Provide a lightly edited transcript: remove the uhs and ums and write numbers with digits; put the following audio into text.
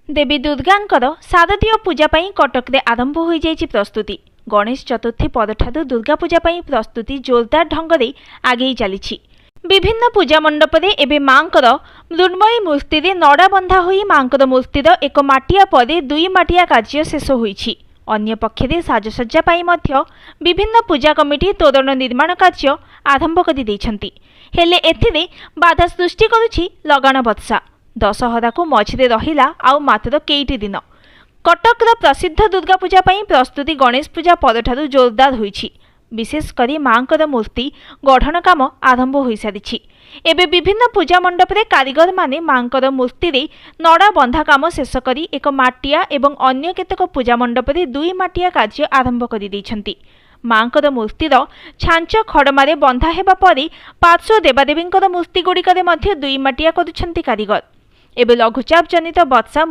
देवी दुर्गांकर शारदीय पूजा पई कटक रे आरंभ हो जाइछि प्रस्तुति। गणेश चतुर्थी परठारु दुर्गा पूजा पई प्रस्तुति जोरदार ढंग रे आगे चलीछि। विभिन्न पूजा मंडप रे एबे मांकर मृण्मयी मूर्ति रे नड़ा बंधा होई मांकर मूर्तिर एक माटिया परे दुई माटिया कार्य शेष होइछि। अन्य पक्षरे साजसज्जा पाई मध्य विभिन्न पूजा कमिटी तोरण निर्माण कार्य आरंभ करि दैछन्ति। हेले एथिरे बाधा सृष्टि करुछि लगाण वर्षा। दशहरा को मझिरे रहिला आउ मात्र केईटी दिन। कटकर प्रसिद्ध दुर्गा पूजा पई प्रस्तुति गणेश पूजा परठारु जोरदार होइछि। विशेष करी मांकर मूर्ति गठन काम आरंभ हो सारिछि। एबे विभिन्न पूजा मंडप रे कारीगर माने मांकर मूर्ति रे नड़ा बंधा काम शेष करी एक माटिया एवं अन्य केतक पूजा मंडप रे दुई माटिया कार्य आरंभ करि दैछन्ति। मांकर मूर्तिर छांच खड़मारे बंधा हेबा परे पार्श्व देवादेवींकर मूर्ति गुड़िकरे मध्य दुई माटिया करुछन्ति कारीगर। एबे लघुचाप जनित वर्षा